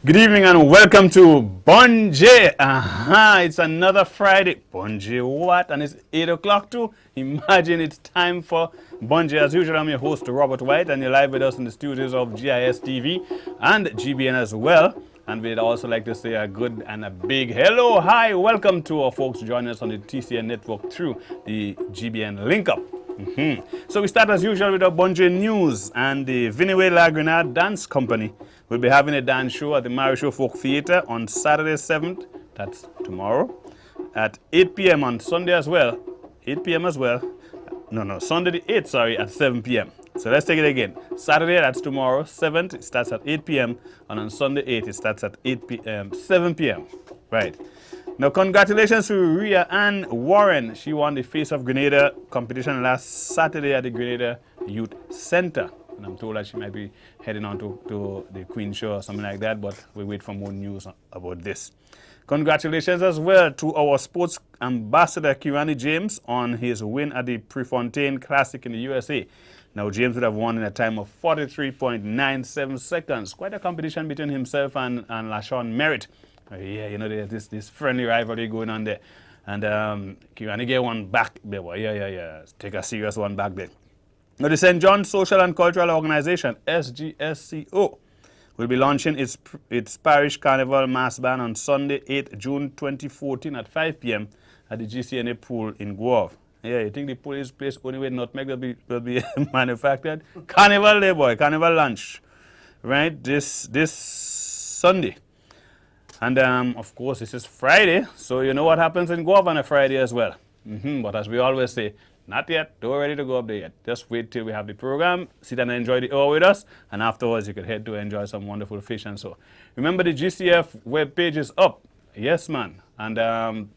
Good evening and welcome to Bonje. It's another Friday. Bonje what? And it's 8 o'clock too. Imagine it's time for Bonje. As usual, I'm your host, Robert White, and you're live with us in the studios of GIS TV and GBN as well. And we'd also like to say a good and a big hello, hi, welcome to our folks joining us on the TCN network through the GBN link up. So we start as usual with our Bonje news, and the Vineway La Grenade Dance Company will be having a dance show at the Marisho Folk Theatre on Saturday 7th, that's tomorrow, at 8 p.m. on Sunday as well, 8 p.m. as well, Sunday the 8th, sorry, at 7 p.m. So let's take it again. Saturday, that's tomorrow, 7th, it starts at 8 p.m. and on Sunday 8th, it starts at 7 p.m. Right. Now, congratulations to Rhea Ann Warren. She won the Face of Grenada competition last Saturday at the Grenada Youth Center. And I'm told that she might be heading on to the Queen Show or something like that, but we wait for more news about this. Congratulations as well to our sports ambassador, Kirani James, on his win at the Prefontaine Classic in the USA. Now, James would have won in a time of 43.97 seconds. Quite a competition between himself and LaShawn Merritt. Yeah, you know, there's this friendly rivalry going on there. And Kirani get one back there. Yeah. Take a serious one back there. Now, the St. John's Social and Cultural Organization, SGSCO, will be launching its Parish Carnival Mass Band on Sunday, 8 June 2014 at 5 p.m. at the GCNA pool in Guelph. Yeah, you think the pool is placed only where nutmeg will be manufactured? Carnival day, boy, carnival lunch, right? This Sunday. And of course, this is Friday, so you know what happens in Guelph on a Friday as well. But as we always say, not yet, don't ready to go up there yet. Just wait till we have the program, sit and enjoy the hour with us, and afterwards you can head to enjoy some wonderful fish and so. Remember, the GCF webpage is up. Yes, man. And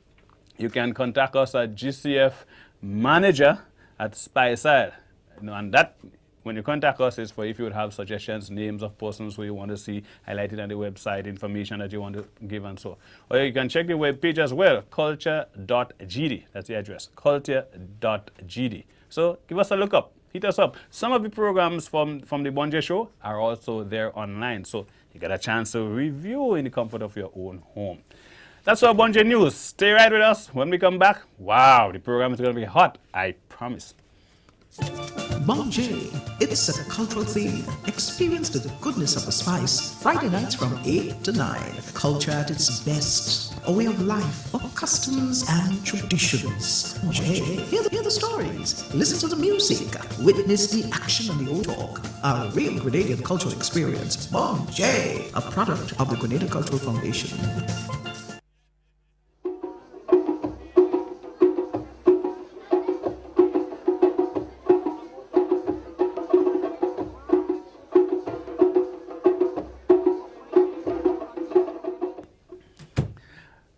you can contact us at gcfmanager@Spiceisle. And that, when you contact us, is for if you would have suggestions, names of persons who you want to see highlighted on the website, information that you want to give and so. Or you can check the webpage as well, culture.gd. That's the address, culture.gd. So give us a look up, hit us up. Some of the programs from the Bonje Show are also there online. So you get a chance to review in the comfort of your own home. That's our Bonje news. Stay right with us. When we come back, wow, the program is going to be hot, I promise. Bonje, it's a cultural theme. Experience the goodness of the spice. Friday nights from 8 to 9. Culture at its best. A way of life, of customs and traditions. Bonje, hear the stories. Listen to the music. Witness the action and the old talk. A real Grenadian cultural experience. Bonje, a product of the Grenada Cultural Foundation.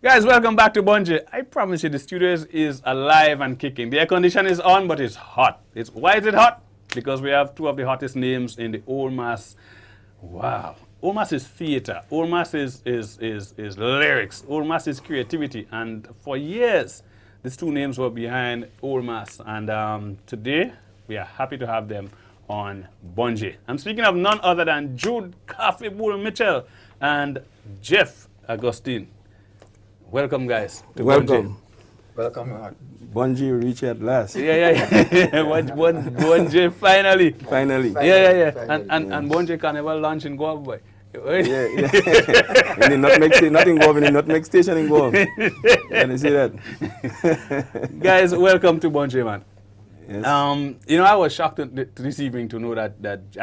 Guys, welcome back to Bonje. I promise you the studio is alive and kicking. The air condition is on, but it's hot. Why is it hot? Because we have two of the hottest names in the Old Mass. Wow. Old Mass is theater. Old Mass is lyrics. Old Mass is creativity. And for years, these two names were behind Old Mass. And today, we are happy to have them on Bonje. I'm speaking of none other than Jude Coffee Bull Mitchell and Jeff Augustine. Welcome, guys. Welcome. Welcome. Bonje reached at last. Yeah. Bonje finally. Finally. Yeah. And Bonje Carnival launch in Guelph, boy. Yeah. In the Nutmeg, not in Guelph, in the Nutmeg Station in Guelph. Can you see that? Guys, welcome to Bonje, man. Yes. I was shocked this evening to know that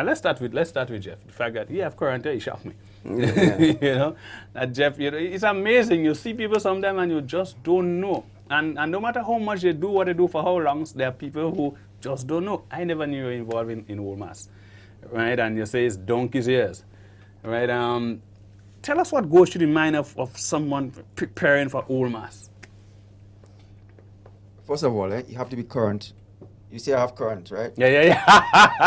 let's start with Jeff. The fact that he have current he shocked me. Yeah. That Jeff, it's amazing. You see people sometimes and you just don't know. And no matter how much they do what they do for how long, there are people who just don't know. I never knew you were involved in Old Mass, right? And you say it's donkey's ears, right? Tell us what goes through the mind of someone preparing for Old Mass. First of all, you have to be current. You say I have current, right? Yeah.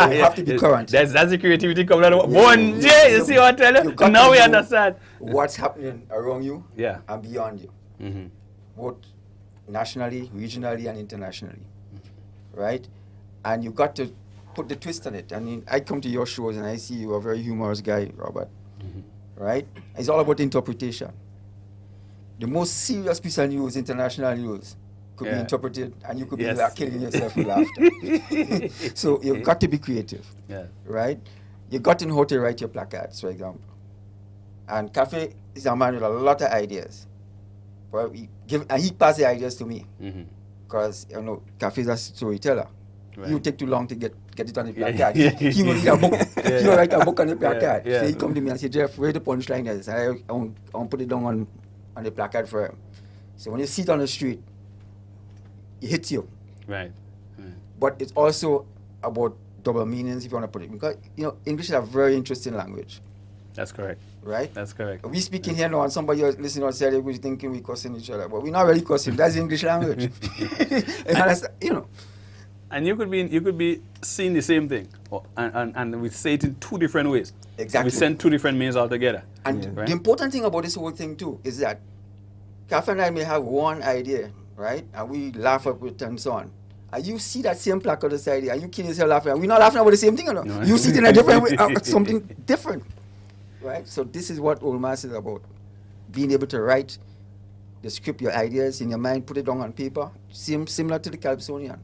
So you have to be current. That's the creativity coming out of Bonje. You see what I tell you? Now we understand. What's happening around you and beyond you. Both nationally, regionally, and internationally. Right? And you got to put the twist on it. I mean, I come to your shows and I see you a very humorous guy, Robert. right? It's all about interpretation. The most serious piece of news, international news, could be interpreted, and you could be killing yourself with laughter. So you've got to be creative, right? You got to know how to write your placards, for example. And Cafe is a man with a lot of ideas. But he passed the ideas to me, because Cafe is a storyteller. Right. You take too long to get it on the placard. He will read a book. He will write a book on the placard. So he come to me and say, Jeff, where the punchline is? And I want put it down on the placard for him. So when you see it on the street, it hits you. Right. But it's also about double meanings, if you want to put it. Because, English is a very interesting language. That's correct. Right? That's correct. We speaking here now, and somebody else listening on Saturday was thinking we cussing each other. But we're not really cussing. That's the English language. And you could be seeing the same thing, and we say it in two different ways. Exactly. We send two different meanings altogether. And the important thing about this whole thing too is that Cafe and I may have one idea, right? And we laugh at it and so on. And you see that same placard beside you, and you kill yourself laughing. And we're not laughing about the same thing, No. You see it in a different way, something different, right? So this is what Old Mass is about: being able to write the script, your ideas in your mind, put it down on paper. Similar to the Calypsonian.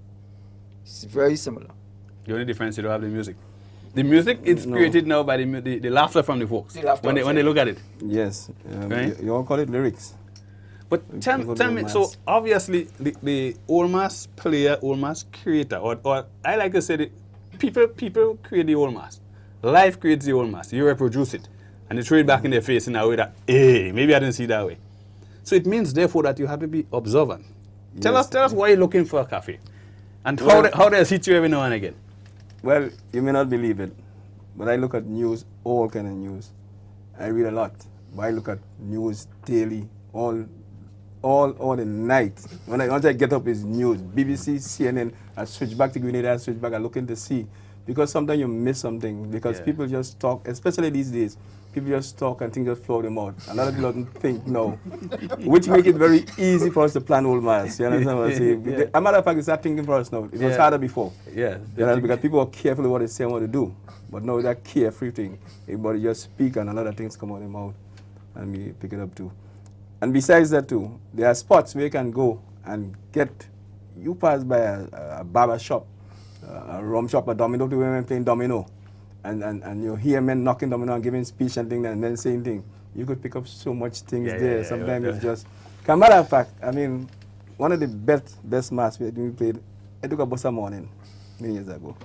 It's very similar. The only difference, you don't have the music. The music is created now by the laughter from the folks when they look at it. Yes. Right? You all call it lyrics. But tell me, so obviously the Old Mass player, Old Mass creator, or I like to say that people create the Old Mass. Life creates the Old Mass. You reproduce it. And you throw it back in their face in a way that, hey, maybe I didn't see it that way. So it means, therefore, that you have to be observant. Tell us why you're looking for a cafe. And how does it hit you every now and again? Well, you may not believe it, but I look at news, all kind of news. I read a lot, but I look at news daily, all the night. Once I get up, is news. BBC, CNN, I switch back to Grenada, I switch back, I look into sea. Because sometimes you miss something, because people just talk, especially these days, people just talk and things just flow them out. A lot of people don't think, which make it very easy for us to plan Old Mass. You understand what I say? A matter of fact, it's not thinking for us now. It was harder before. Yeah. Because people are careful what they say and what they do. But now that carefree thing, everybody just speak and a lot of things come out of their mouth, and we pick it up too. And besides that too, there are spots where you can go and you pass by a barber shop, a rum shop, a domino, women playing domino, and you hear men knocking domino and giving speech and things, and men saying things. You could pick up so much things there. Sometimes it's just. As a matter of fact, I mean, one of the best mass we played, I took a bus morning many years ago.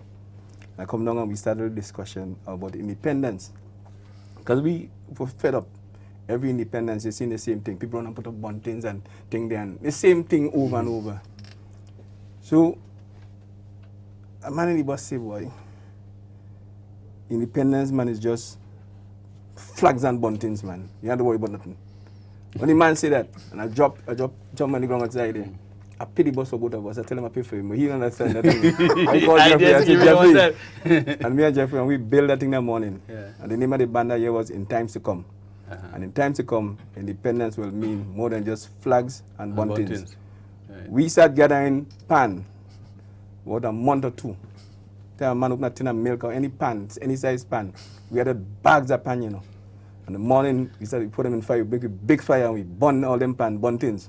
I come down and we started a discussion about independence, because we were fed up. Every independence, you're seeing the same thing. People run and put up buntings and things there, and the same thing over and over. So, a man in the bus say, boy, independence, man, is just flags and buntings, man. You don't have to worry about nothing. When the man say that, and I jump on the ground outside there, I pay the bus for both of us. I tell him I pay for him, but he don't understand that thing. I call Jeffrey, I say, Jeffrey. And me and Jeffrey, and we built that thing that morning. Yeah. And the name of the band that year was In Times to Come. And in times to come, independence will mean more than just flags and buntings. Right. We start gathering pan, about a month or two. Tell a man open a tin of milk or any pan, any size pan. We had bags of pan, And in the morning, we started put them in fire, we make a big fire, and we burn all them pan, buntings.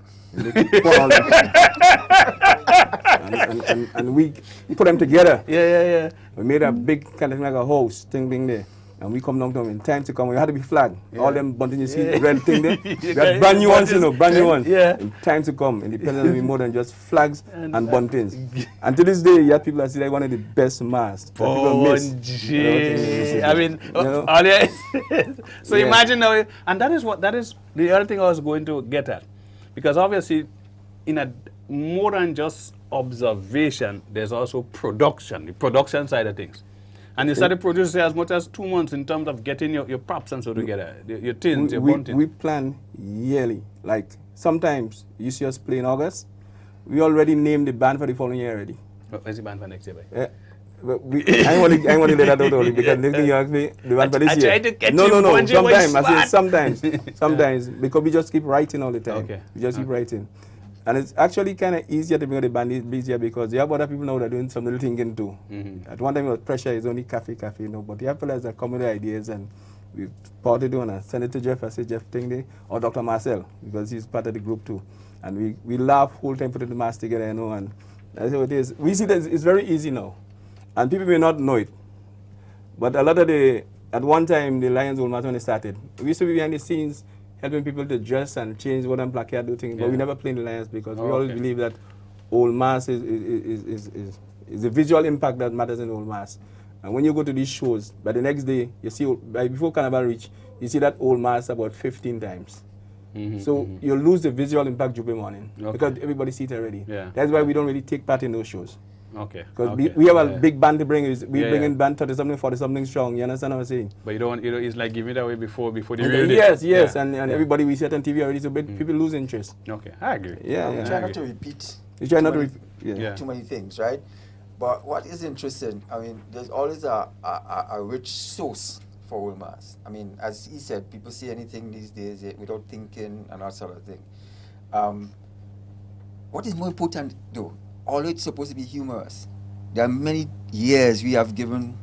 And we put them together. Yeah. We made a big kind of like a house thing there. And we come down to them in time to come. We had to be flagged. All them buntings you see, red thing there. We had brand new ones, brand new ones. Yeah. In time to come, independence will be more than just flags and buntings. And to this day, you have people that say like one of the best masks. I mean, so imagine now, and that is the other thing I was going to get at. Because obviously, in a more than just observation, there's also production, the production side of things. And you started producing as much as 2 months in terms of getting your props and so together, your tins, your buntings. We plan yearly. Like sometimes you see us play in August. We already named the band for the following year already. Where's the band for next year? I want to let that out only because next thing you ask me, the band for this year. I tried to get No. Sometimes. I say sometimes because we just keep writing all the time. Okay. We just keep writing. And it's actually kind of easier to bring the band busier because you have other people now that are doing some little thinking too. At one time it was pressure, it's only cafe, but you have fellas that come with ideas and we partly do, and I send it to Jeff. I say, Jeff, thing there, or Dr. Marcel, because he's part of the group too. And we laugh whole time, putting the mask together, you know, and that's what it is. We see that it's very easy now. And people may not know it. But a lot of at one time, the Lions Old Mass, when they started, we used to be behind the scenes helping people to dress and change what and black hair do things, but we never played the Lions because we always believe that Old Mass is the visual impact that matters in Old Mass. And when you go to these shows, by the next day, you see, before Carnival reach, you see that Old Mass about 15 times. So you lose the visual impact Jubilee morning because everybody sees it already. That's why we don't really take part in those shows. Because we have a big band to bring. We bring in band 30-something, 40-something strong. You understand what I'm saying? But you don't, it's like giving it away before the Yes. And everybody we see it on TV already, so people lose interest. I agree. We try not to repeat. You try not to repeat too many things, right? But what is interesting, I mean, there's always a rich source for Old Mass. I mean, as he said, people say anything these days without thinking and that sort of thing. What is more important, though? Although it's supposed to be humorous, there are many years we have given,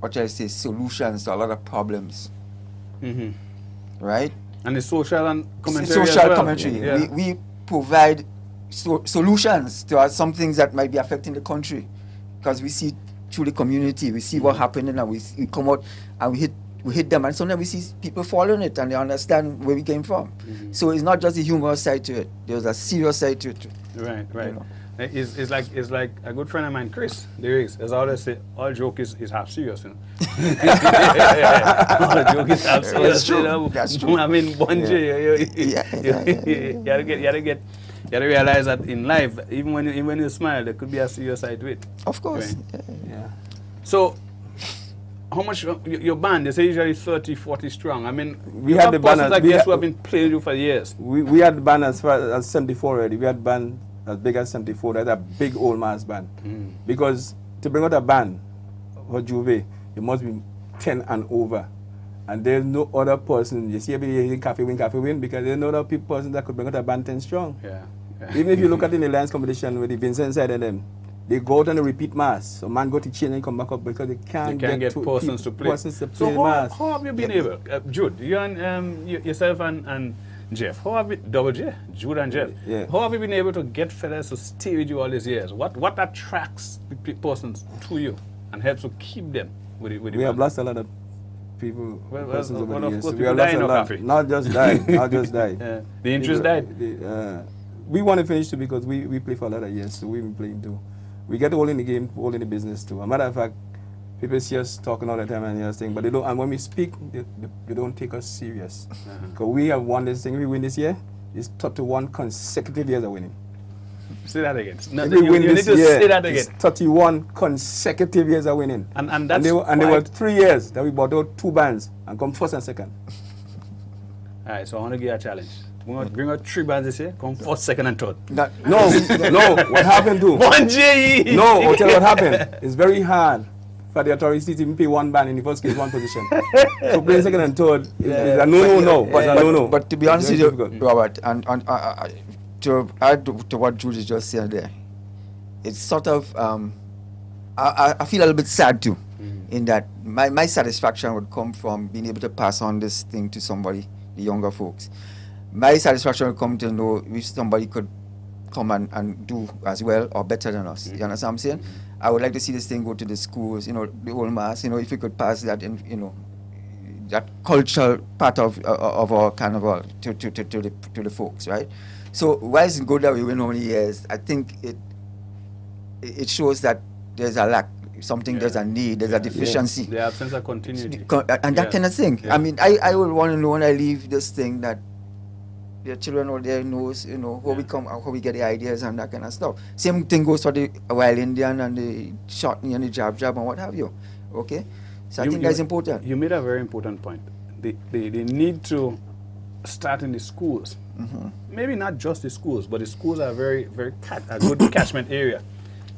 what shall I say, solutions to a lot of problems. Right? And the social and commentary social as well. commentary. We provide solutions to some things that might be affecting the country, because we see through the community, we see what's happening, and we come out and we hit them, and sometimes we see people following it and they understand where we came from. So it's not just the humorous side to it. There's a serious side to it too. Right. You know? It's like a good friend of mine, Chris. There is. As I always say, all joke is half serious, you know. All joke is half serious. That's true. You know? That's true. I mean, you gotta realize that in life, even when you smile, there could be a serious side to it. Of course. Right? So, how much your band? They say usually 30, 40 strong. I mean, we had the band. I guess who have been playing you for years. We had the band as far as 74 already. We had band as big as 74. That's a big Old Mass band. Because to bring out a band for Juve, you must be 10 and over. And there's no other person. You see every day Cafe Win, because there's no other person that could bring out a band 10 strong. Even if you look at in the Lions competition with the Vincent side of them, they go out on a repeat mass. So man go to change and come back up because they can't get persons to play. Mass. How have you been able, Jude, you and yourself and Jeff, how have you, Double J, Jude and Jeff, how have you been able to get fellas to stay with you all these years? What attracts the persons to you and helps to keep them with the We have lost a lot of people, persons over the years. We have lost a lot. Not just died. The interest died. We want to finish too because we play for a lot of years, so we've been playing too. We get all in the game, all in the business too. As a matter of fact, people see us talking all the time and this thing, but they don't. And when we speak, they don't take us serious. Because we have won this thing. We win this year. It's 31 consecutive years of winning. Say that again. You need to say that again. It's 31 consecutive years of winning. And that's there were 3 years that we bought out 2 bands and come first and second. All right, so I want to give you a challenge. We're going to bring out 3 bands this year, come first, second, and third. No, what happened to? No, I'll tell you what happened. It's very hard for the authorities to even pay 1 band in the first case, 1 position. So playing second and third is a no. But to be honest with you, Robert, and to add to what Jude just said there, it's sort of, I feel a little bit sad too, in that my satisfaction would come from being able to pass on this thing to somebody, the younger folks. My satisfaction would come to know if somebody could come and do as well or better than us. You understand what I'm saying? I would like to see this thing go to the schools, the Old Mass, if we could pass that in, that cultural part of our carnival to the folks, right? So why is it good that we win only years? I think it shows that there's a lack, there's a need, there's a deficiency. The absence of continuity. And that kind of thing. I mean, I would want to know when I leave this thing that the children out there knows, how we come, how we get the ideas and that kind of stuff. Same thing goes for the Wild Indian and the Shortney and the Jab and what have you. Okay? So I think that's important. You made a very important point. They need to start in the schools. Maybe not just the schools, but the schools are a good catchment area.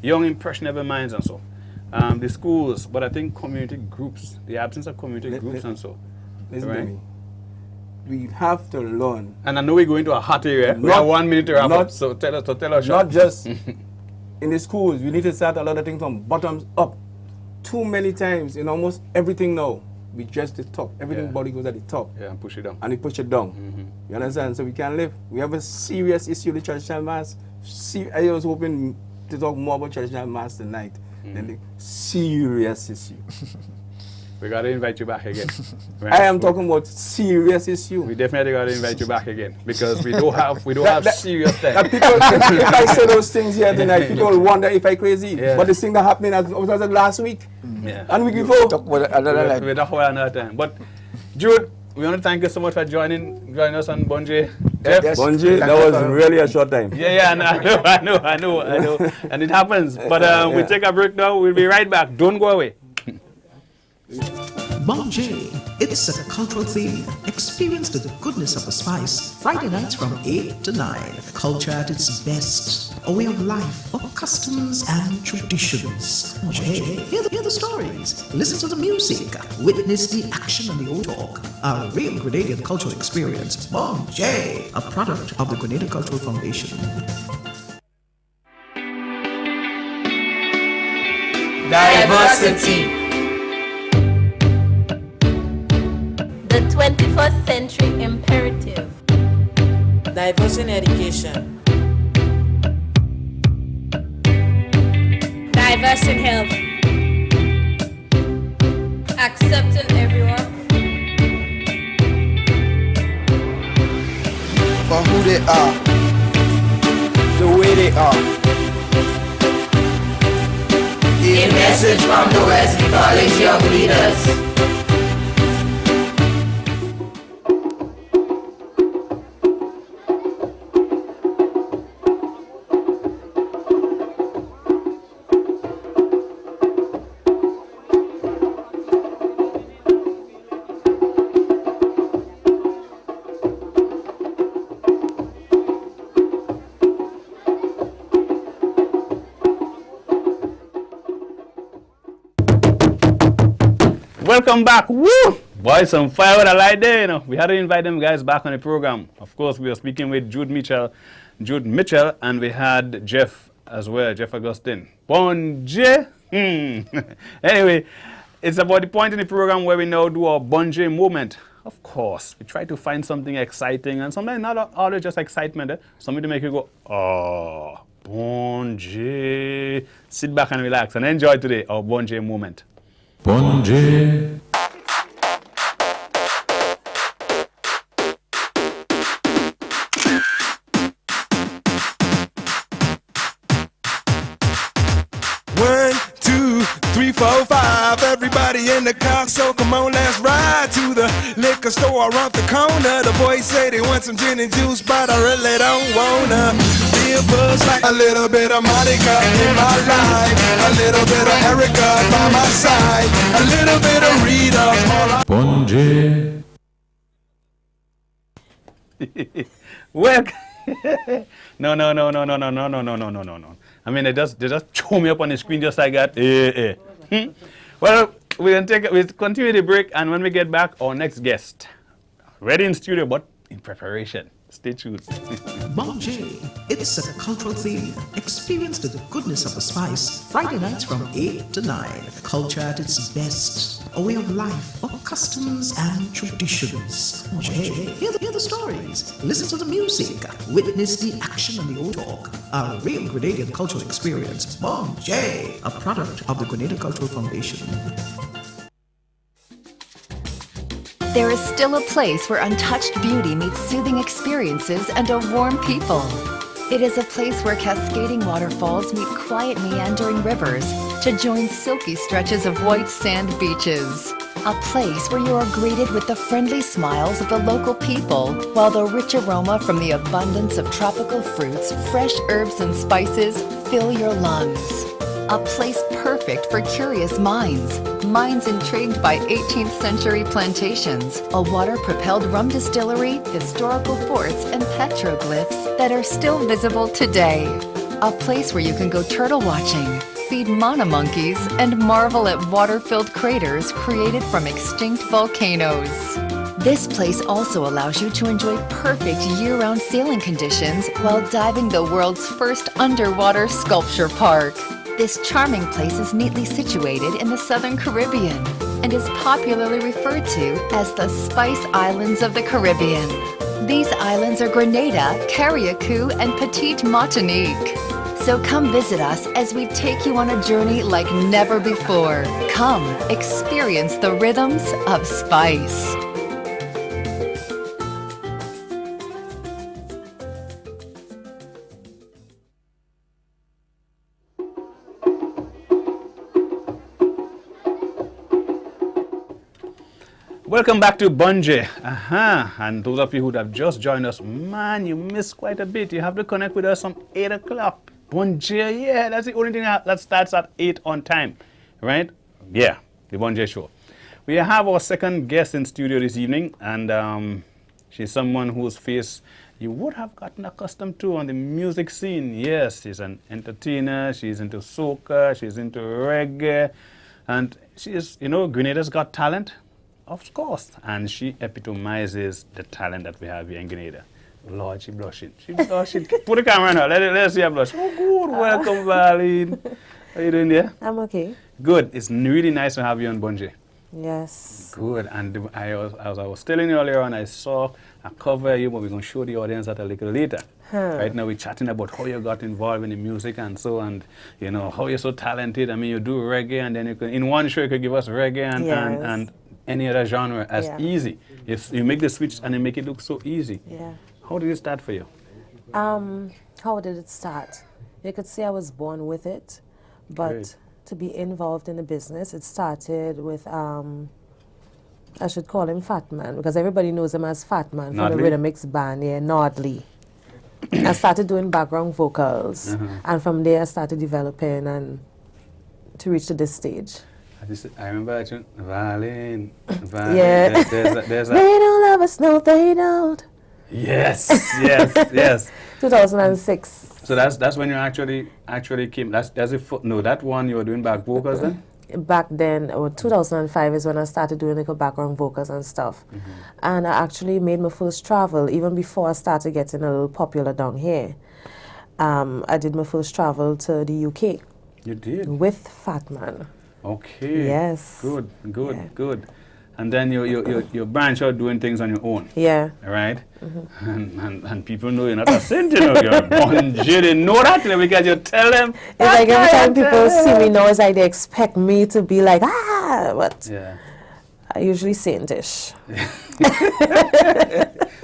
Young impressionable minds and so. The schools, but I think community groups, the absence of community groups and so. Listen to me. We have to learn. And I know we're going to a hot area. We have 1 minute to wrap up, so tell us. Not just in the schools. We need to start a lot of things from bottoms up. Too many times in almost everything now, we just the top. Everything Yeah. body goes at the top. Yeah, and push it down. And we push it down. You understand? So we can't live. We have a serious issue with traditional mass. I was hoping to talk more about traditional mass tonight. Than the serious issue. We got to invite you back again. I am talking about serious issue. We definitely got to invite you back again because we do have serious That things. people, if I say those things here tonight, people will wonder if I crazy. Yeah. But this thing that happened was last week Yeah. and week before. Talk about another line. We're the whole another time. But Jude, we want to thank you so much for joining us on Bunje. Jeff? Yes. Bunji, that was really a short time. Yeah, I know. And it happens. But we take a break now. We'll be right back. Don't go away. Bonjay, it's a cultural theme. Experience the goodness of the spice. Friday nights from 8 to 9. Culture at its best. A way of life, of customs and traditions. Bonjay, hear the stories. Listen to the music. Witness the action and the old talk. A real Grenadian cultural experience. Bonjay, a product of the Grenadian Cultural Foundation. Diversity. The 21st century imperative. Diverse in education. Diverse in health. Accepting everyone. For who they are, the way they are. A message from the Wesley College Young Leaders. Welcome back. Woo! Boys, some fire with a light there, you know. We had to invite them guys back on the program. Of course, we were speaking with Jude Mitchell, and we had Jeff as well, Jeff Augustine. Bonje. Anyway, it's about the point in the program where we now do our Bonje moment. Of course, we try to find something exciting, and sometimes not always just excitement. Something to make you go, oh, Bonje. Sit back and relax and enjoy today our Bonje moment. Bonje. One, two, three, four, five. Everybody in the car, so come on, let's ride to the liquor store around the corner. The boys say they want some gin and juice, but I really don't wanna be a buzz like a little bit of Monica in my life, a little bit of Erica by my side, a little bit of Rita. All I Bonje. Well, no. I mean, they just throw me up on the screen just like that. Well, we'll continue the break, and when we get back, our next guest, ready in studio, but in preparation. Stay tuned. Bonjay, it's a cultural theme. Experience the goodness of the spice. Friday nights from 8 to 9. Culture at its best. A way of life, of customs and traditions. Bonjay, hear the stories. Listen to the music. Witness the action and the old talk. A real Grenadian cultural experience. Bonjay, a product of the Grenadian Cultural Foundation. There is still a place where untouched beauty meets soothing experiences and a warm people. It is a place where cascading waterfalls meet quiet meandering rivers to join silky stretches of white sand beaches. A place where you are greeted with the friendly smiles of the local people, while the rich aroma from the abundance of tropical fruits, fresh herbs and spices fill your lungs. A place perfect for curious minds intrigued by 18th century plantations, a water-propelled rum distillery, historical forts, and petroglyphs that are still visible today. A place where you can go turtle watching, feed mana monkeys, and marvel at water-filled craters created from extinct volcanoes. This place also allows you to enjoy perfect year-round sailing conditions while diving the world's first underwater sculpture park. This charming place is neatly situated in the Southern Caribbean and is popularly referred to as the Spice Islands of the Caribbean. These islands are Grenada, Carriacou, and Petite Martinique. So come visit us as we take you on a journey like never before. Come experience the rhythms of spice. Welcome back to Bunje. And those of you who have just joined us, man, you missed quite a bit. You have to connect with us from 8 o'clock. Bunje, yeah, that's the only thing that starts at 8 on time, right? Yeah, the Bunje show. We have our second guest in studio this evening, and she's someone whose face you would have gotten accustomed to on the music scene. Yes, she's an entertainer, she's into soca, she's into reggae, and she is, you know, Grenada's Got Talent. Of course, and she epitomizes the talent that we have here in Grenada. Lord, she blushing. She blushing. Put the camera on her. Let's see her blush. Oh, good. Welcome, Valine. How you doing there? I'm okay. Good. It's really nice to have you on Bunje. Yes. Good. And as I was telling you earlier on, I saw a cover of you, but we're going to show the audience that a little later. Right now, we're chatting about how you got involved in the music and so, and you know how you're so talented. I mean, you do reggae, and then you can, in one show, you could give us reggae and any other genre as easy. You make the switch and you make it look so easy. Yeah. How did it start for you? How did it start? You could say I was born with it, but Great. to be involved in the business, it started with, I should call him Fat Man, because everybody knows him as Fat Man from the Nodley? Rhythmix band, Nodley. I started doing background vocals, and from there I started developing and to reach to this stage. I remember that tune, Valine. Yeah. There's a They don't love us, no, they don't. yes, yes. 2006. So that's when you actually came. That's that one you were doing back vocals then. Back then, 2005 is when I started doing like background vocals and stuff. And I actually made my first travel even before I started getting a little popular down here. I did my first travel to the UK. You did? With Fat Man. Okay. Yes. Good. Yeah. Good. And then you branch out doing things on your own. Yeah. Right? And people know you're not a saint, you know, you're a Bunje. They know that because you tell them. It's like every time people see me now, it's like they expect me to be like, but yeah. I usually saintish.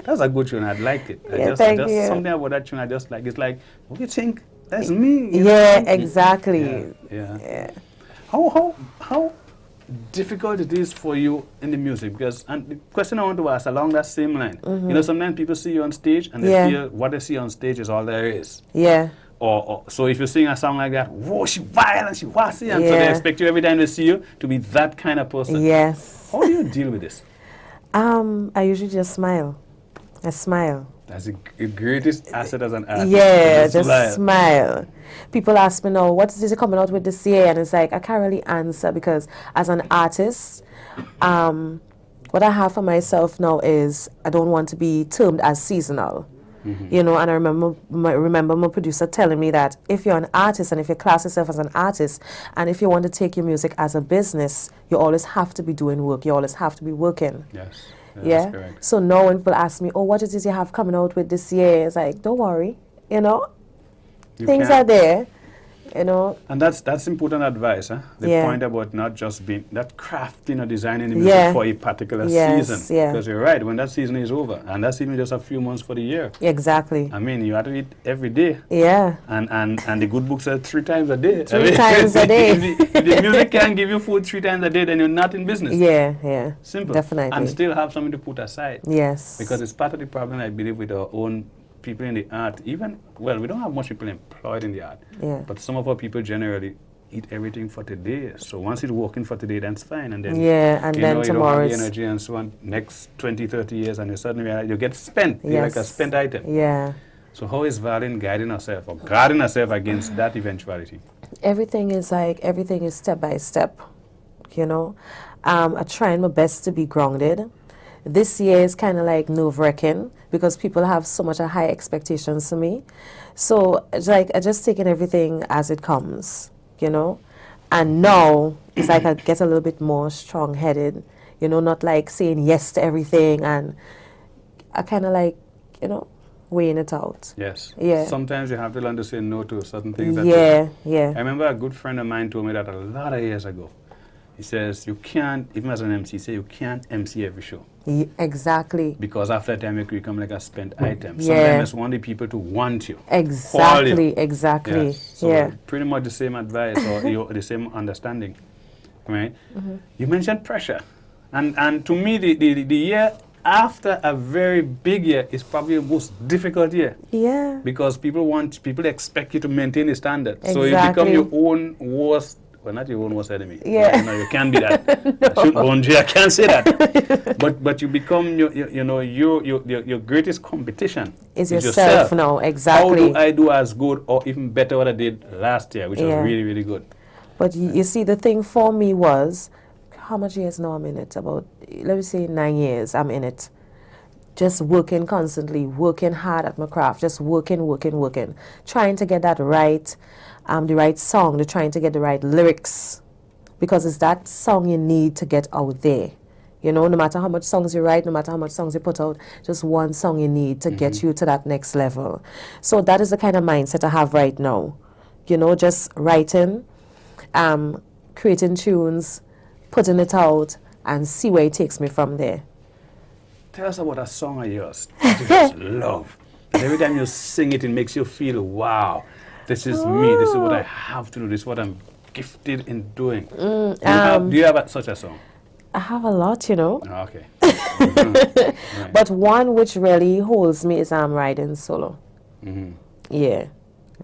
That's a good tune. I liked it. Thank you. Something about that tune I just like. It's like, what do you think? That's me. You Yeah, know? exactly. Yeah. How difficult it is for you in the music? Because, and the question I want to ask along that same line, you know, sometimes people see you on stage and they feel what they see on stage is all there is. Yeah. Or so if you sing a song like that, whoa, she violent, she wassy, and so they expect you every time they see you to be that kind of person. Yes. How do you deal with this? I usually just smile. I smile. That's the greatest asset as an artist. Yeah, just smile. People ask me now, what is this coming out with this year? And it's like, I can't really answer because as an artist, what I have for myself now is I don't want to be termed as seasonal. You know, and I remember my producer telling me that if you're an artist and if you class yourself as an artist and if you want to take your music as a business, you always have to be doing work. You always have to be working. Yes. Yeah. That's correct. So now when people ask me, oh, what is this you have coming out with this year? It's like, don't worry, you know, things are there, you know. And that's important advice, huh? The point about not just being that crafting or designing the music for a particular season. Yeah. Because you're right, when that season is over, and that's even just a few months for the year. Exactly. I mean, you have to eat every day. Yeah. And the good book says 3 times a day. Three times a day. if the music can't give you food 3 times a day, then you're not in business. Yeah. Simple. Definitely. And still have something to put aside. Yes. Because it's part of the problem, I believe, with our own people in the art. Even, well, we don't have much people employed in the art. Yeah. But some of our people generally eat everything for today. So once it's working for today, that's fine. And then, and then know, tomorrow you don't have the energy and so on. Next 20, 30 years, and you suddenly realize you get spent. You're like a spent item. Yeah. So how is Valine guiding herself or guarding herself against that eventuality? Everything is step by step, you know. I'm trying my best to be grounded. This year is kind of like nerve-wracking because people have so much high expectations for me. So it's like I just taking everything as it comes, you know. And now It's like I get a little bit more strong-headed, you know, not like saying yes to everything, and I kind of like, you know, weighing it out. Yes. Yeah. Sometimes you have to learn to say no to certain things. That Yeah, I yeah. remember a good friend of mine told me that a lot of years ago. He says, you can't, even as an MC, say you can't MC every show. Exactly. Because after that time, you become like a spent item. Yeah. Sometimes you want the people to want you. Exactly, call you. exactly. Yes. So Yeah. pretty much the same advice or the same understanding, right? You mentioned pressure. And to me, the year after a very big year is probably the most difficult year. Yeah. Because people expect you to maintain the standard. So you Exactly. become your own worst, well, not your own worst enemy. Yeah. You can't be that. I can't say that. but you become your greatest competition Is yourself now, exactly. How do I do as good or even better what I did last year, which was really, really good. But you see, the thing for me was, how much years now I'm in it? About, let me say 9 years I'm in it. Just working constantly, working hard at my craft, just working. Trying to get that right, the right song, trying to get the right lyrics. Because it's that song you need to get out there. You know, no matter how much songs you write, no matter how much songs you put out, just one song you need to get you to that next level. So that is the kind of mindset I have right now. You know, just writing, creating tunes, putting it out, and see where it takes me from there. Tell us about a song of yours that you just love. And every time you sing it, it makes you feel, wow, this is me, this is what I have to do, this is what I'm gifted in doing. Do you have such a song? I have a lot, you know. Oh, okay. Right. But one which really holds me is Riding Solo. Yeah,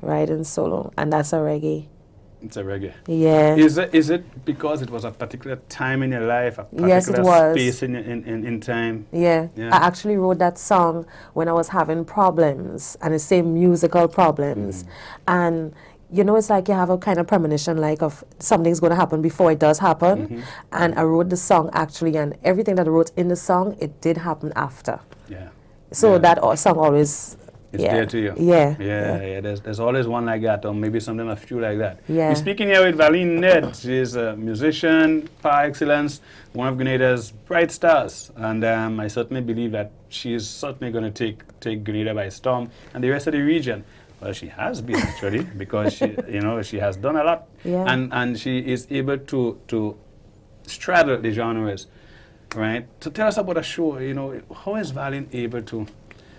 Riding Solo, and that's a reggae. It's a reggae. Yeah. Is it because it was a particular time in your life, a particular Yes, it was. space in time? Yeah. Yeah. I actually wrote that song when I was having problems, and the same musical problems. And you know, it's like you have a kind of premonition, like of something's going to happen before it does happen. And I wrote the song actually, and everything that I wrote in the song, it did happen after. Yeah. So Yeah. that song always, It's there to you. Yeah. There's always one like that, or maybe sometimes a few like that. Yeah. We're speaking here with Valine Ned. She's a musician par excellence, one of Grenada's bright stars, and I certainly believe that she is certainly going to take Grenada by storm and the rest of the region. Well, she has been actually, because she has done a lot, Yeah. and she is able to straddle the genres, right? So tell us about a show. You know, how is Valine able to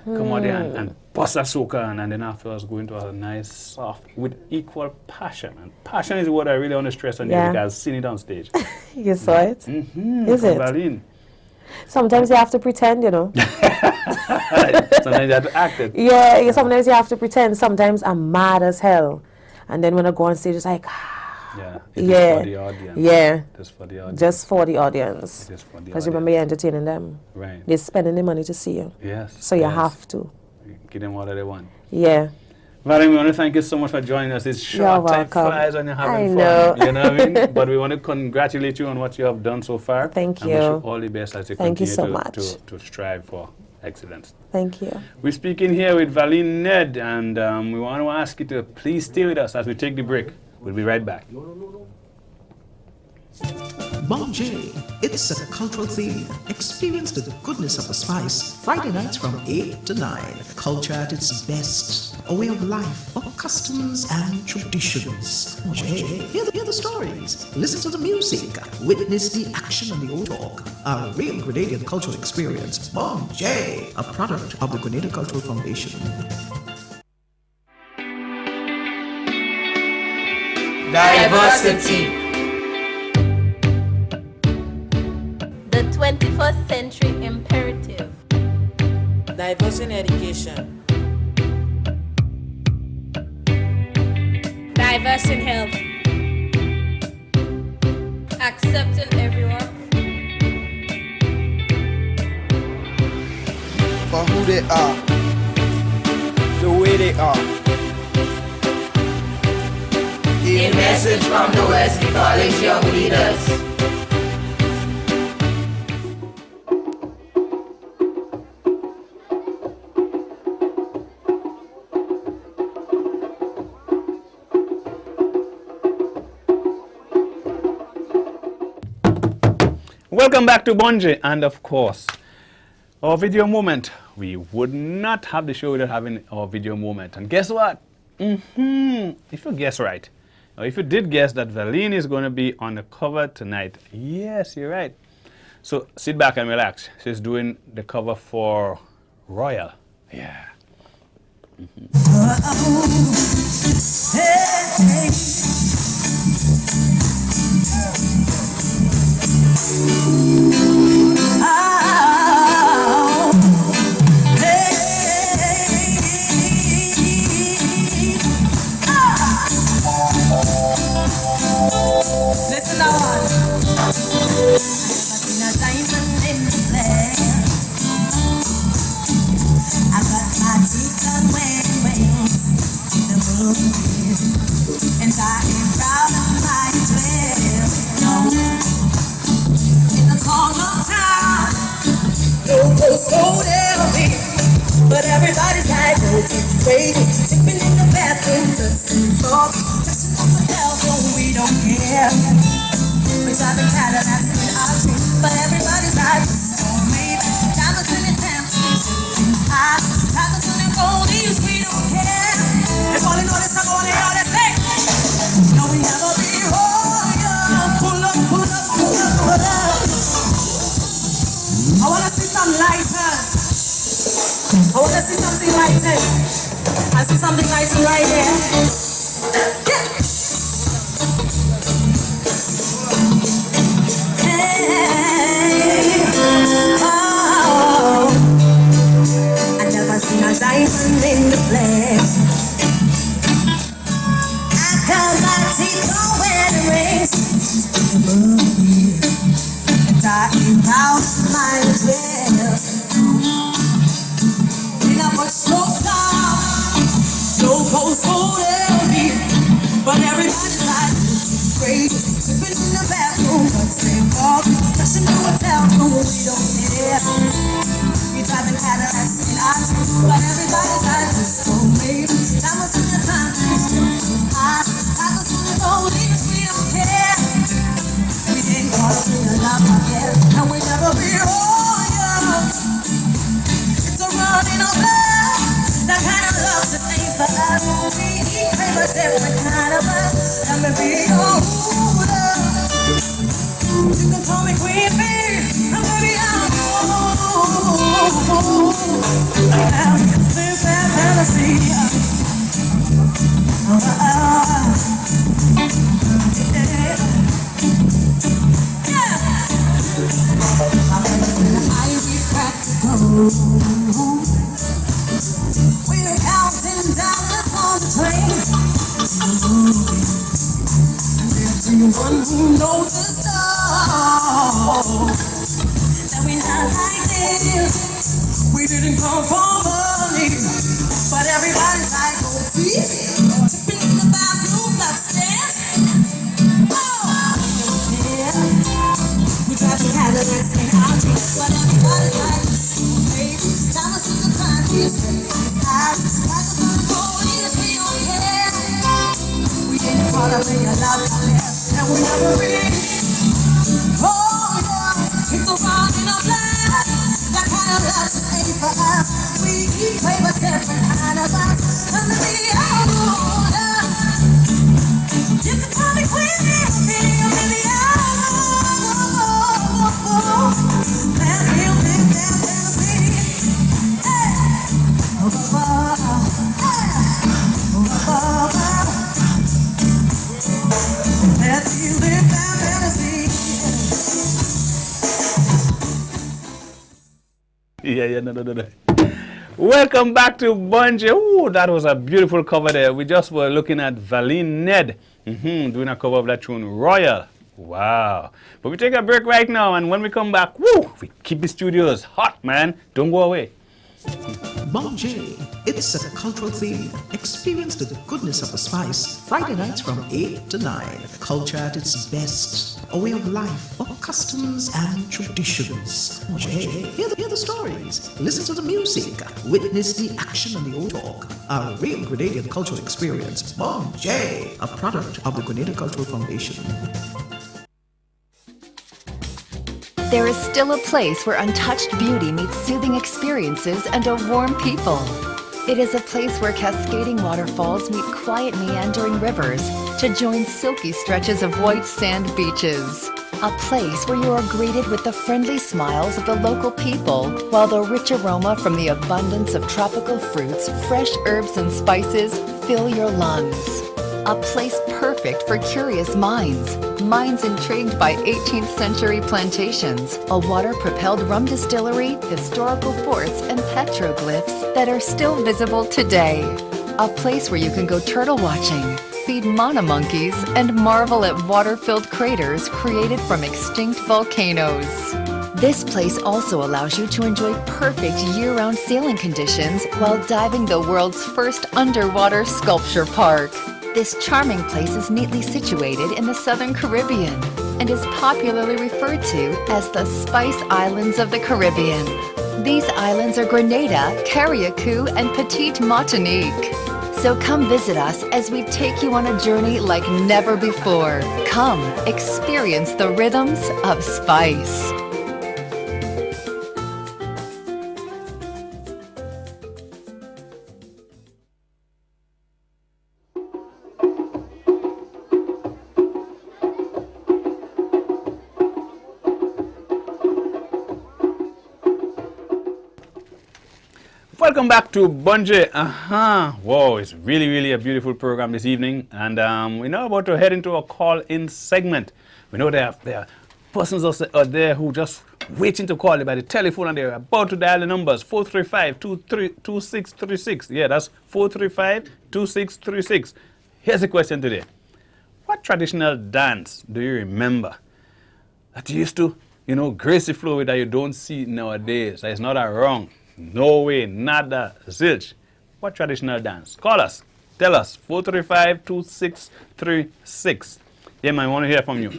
come out there and bust a soca and then afterwards go into a nice soft with equal passion? And passion is what I really want to stress on you, because I've seen it on stage. You saw it? Is it? Valine. Sometimes you have to pretend, you know. Sometimes you have to act it. Yeah, sometimes you have to pretend. Sometimes I'm mad as hell. And then when I go on stage, it's like, Yeah. Yeah. For the audience. Yeah. Just for the audience. Just for the audience. Just for the Because remember, you're entertaining them. Right. They're spending the money to see you. Yes. So you yes. have to. Give them what they want. Yeah. Valine, we want to thank you so much for joining us. It's short You're time welcome. flies when you're having I know. fun. You know what I mean? But we want to congratulate you on what you have done so far. Thank and wish you. you all the best as you Thank you continue so much. to strive for excellence. Thank you. We're speaking here with Valine Ned, and we want to ask you to please stay with us as we take the break. We'll be right back. Bonjay, it's a cultural theme. Experience the goodness of the spice. Friday nights from 8 to 9. Culture at its best. A way of life, of customs and traditions. Bonjay, hear the stories. Listen to the music. Witness the action and the old talk. A real Grenadian cultural experience. Bonjay, a product of the Grenada Cultural Foundation. Diversity. The 21st century imperative. Diverse in education. Diverse in health. Accepting everyone. For who they are, the way they are. A message from the Wesley College Young Leaders. Welcome back to Bonje, and of course, our video moment. We would not have the show without having our video moment. And guess what? If you guess right, or if you did guess that Valine is going to be on the cover tonight, yes, you're right. So sit back and relax. She's doing the cover for Royal. Yeah. Listen on. I diamond in the flesh. I got my teeth on wearing rings in the movies, and I am proud of my 12. No, in the corner town, no postcode LV, but everybody's like, oh, crazy, tipping in the bathroom, dusting talk, touching on the telephone, we don't care. We driving Cadillacs in our street, but everybody's like, oh, maybe, diamonds in the town, diamonds in the goldies, we don't care. If only know this song, only know that thing. No, we never be royal. Pull up, pull up, pull up, pull up. I wanna see some lighters. I wanna see something lighted. I see something lighting right there. Yeah. Hey, oh, I never seen a diamond in the flesh. I got my teeth on wedding rings in the movie, and I ain't proud of my 12. No stop, no postcode LV, but everybody's like crazy, sipping in the bathroom, but same talk, rushing to a telephone, we don't care. We driving Cadillacs in our streets, but everybody's like this so maybe. Diamonds in the time, diamonds in the goldies, we don't care. We ain't caught up in the love of it, and we never be royal. It's a run in our blood. That kind of love just ain't for us. We eat papers, different kind of us. Let me be your ruler. You can call me Queen Bee, and baby I'm I live that fantasy. Yeah. My friends in the ivy practical. We're counting dollars on the train. There's anyone who knows the stuff that we're not like this. We didn't come for money, but everybody's like, oh, please, tipping in the bathroom upstairs. Oh, yeah. We try to have the next thing out here, but everybody's like, baby, diamonds in the time, yes. Caught up in your love, and we never really. Oh yeah, it's a rock in a blast. That kind of love just ain't for us. We eat paper, different kind of us. Let me be your ruler. You can call me Queen Bee, baby. Let me live that fantasy. Hey, oh, let you live that fantasy. Yeah, no. Welcome back to Bonje. Ooh, that was a beautiful cover there. We just were looking at Valine Ned doing a cover of that tune, Royal. Wow. But we take a break right now, and when we come back, woo, we keep the studios hot, man. Don't go away. Bonje, it's a cultural theme. Experience the goodness of the spice. Friday nights from 8 to 9. Culture at its best. A way of life, of customs and traditions. Bonje, hear the stories. Listen to the music. Witness the action and the old talk. A real Grenadian cultural experience. Bonje, a product of the Grenada Cultural Foundation. There is still a place where untouched beauty meets soothing experiences and a warm people. It is a place where cascading waterfalls meet quiet meandering rivers to join silky stretches of white sand beaches. A place where you are greeted with the friendly smiles of the local people, while the rich aroma from the abundance of tropical fruits, fresh herbs and spices fill your lungs. A place perfect for curious minds, minds intrigued by 18th century plantations, a water-propelled rum distillery, historical forts, and petroglyphs that are still visible today. A place where you can go turtle watching, feed mana monkeys, and marvel at water-filled craters created from extinct volcanoes. This place also allows you to enjoy perfect year-round sailing conditions while diving the world's first underwater sculpture park. This charming place is neatly situated in the Southern Caribbean and is popularly referred to as the Spice Islands of the Caribbean. These islands are Grenada, Carriacou, and Petite Martinique. So come visit us as we take you on a journey like never before. Come, experience the rhythms of spice. Welcome back to Bunje. Whoa, it's really a beautiful program this evening. And we're now about to head into a call-in segment. We know there are persons out there who just waiting to call you by the telephone, and they're about to dial the numbers 435-2636. Yeah, that's 435-2636. Here's the question today. What traditional dance do you remember that you used to, grace the flow with that you don't see nowadays? That is not a wrong. No way, nada, zilch. What traditional dance? Call us. Tell us. 435-2636. Yeah, man, I want to hear from you.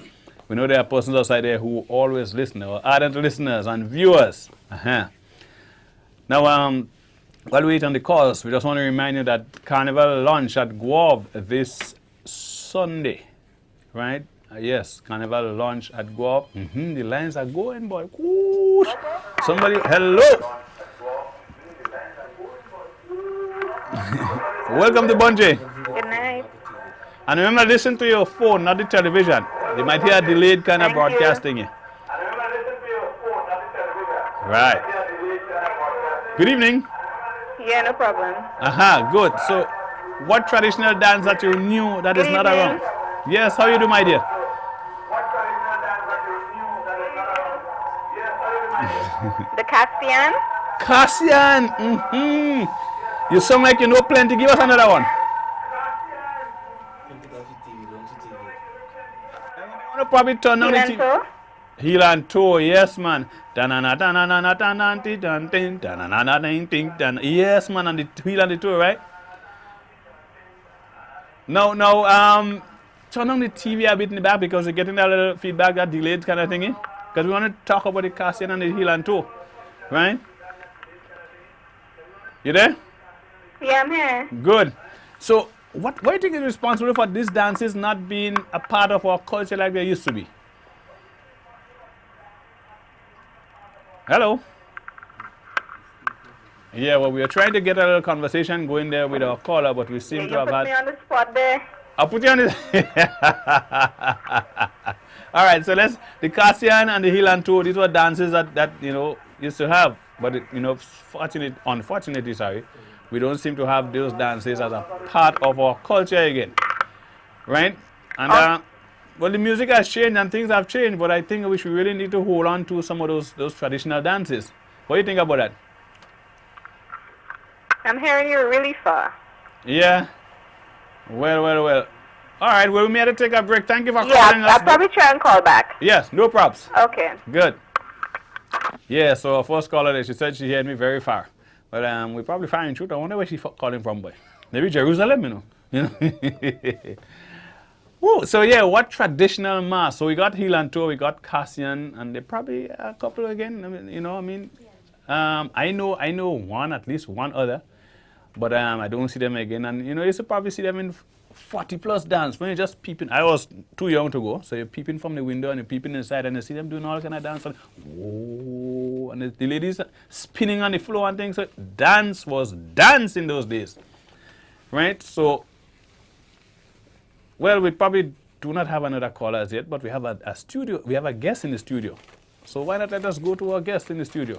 We know there are persons outside there who always listen, or ardent listeners and viewers. Now, while we wait on the calls, we just want to remind you that Carnival launch at Guav this Sunday, right? Yes, Carnival launch at Guav. The lines are going, boy. Whoosh. Somebody, hello. Welcome to Bunje. Good night. And remember, listen to your phone, not the television. You might hear a delayed kind of broadcasting here. Right. Good evening. Yeah, no problem. Good. So, what traditional dance that you knew that is not around? Yes, how you do, my dear? The Caspian. Cassian. You sound like you know plenty. Give us another one. You probably turn on the TV. Heel and toe, yes, man. Yes, man, on the heel and the toe, right? Now, turn on the TV a bit in the back because we're getting that little feedback, that delayed kind of thingy. Because we want to talk about the Cassian and the heel and toe, right? You there? Yeah, I'm here. Good. So, what do you think is responsible for these dances not being a part of our culture like they used to be? Hello? Yeah, well, we are trying to get a little conversation going there with our caller, but we seem to have had... You put me on the spot there. I'll put you on the... All right, so the Cassian and the heel and toe, these were dances that used to have. But, unfortunately, we don't seem to have those dances as a part of our culture again, right? And well, the music has changed and things have changed, but I think we should really need to hold on to some of those traditional dances. What do you think about that? I'm hearing you really far. Yeah. Well. All right, well, we may have to take a break. Thank you for calling us. Yeah, I'll probably try and call back. Yes, no props. Okay. Good. Yeah, so our first caller there, she said she heard me very far. But we probably find truth. I wonder where she's calling from, boy. Maybe Jerusalem, Whoa, so yeah, what traditional mass? So we got heel and toe, we got Cassian, and they probably a couple again. I know one, at least one other, but I don't see them again. And you used to probably see them in 40 plus dance when you're just peeping. I was too young to go, so you're peeping from the window and you're peeping inside and you see them doing all kind of dance. And, whoa, and the ladies spinning on the floor and things. So dance was dance in those days, right? So, well, we probably do not have another caller as yet, but we have a studio. We have a guest in the studio. So why not let us go to our guest in the studio,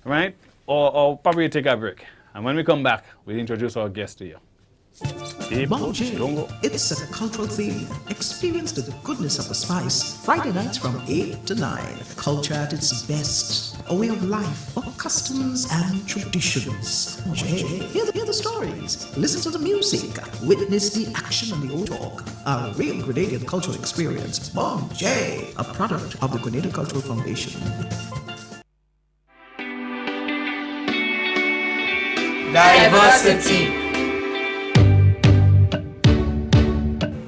right? Or probably take a break. And when we come back, we'll introduce our guest to you. Bonjour. It's a cultural theme. Experience the goodness of the spice. Friday nights from 8 to 9. Culture at its best. A way of life, of customs and traditions. Hear the stories. Listen to the music. Witness the action and the old talk. A real Grenadian cultural experience. Bon J, a product of the Grenada Cultural Foundation. Diversity.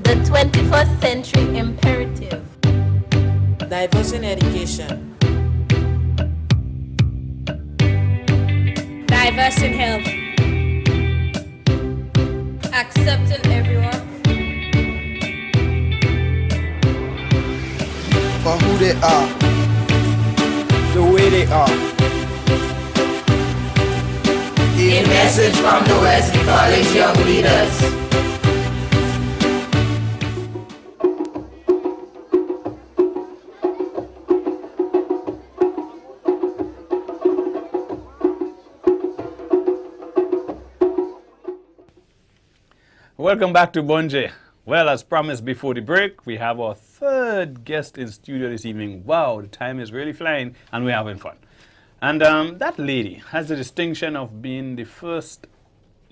The 21st century imperative. Diverse in education. Diverse in health. Accepting everyone. For who they are, the way they are. A message from the Wesley College Young Leaders. Welcome back to Bonje. Well, as promised before the break, we have our third guest in studio this evening. Wow, the time is really flying and we're having fun. And that lady has the distinction of being the first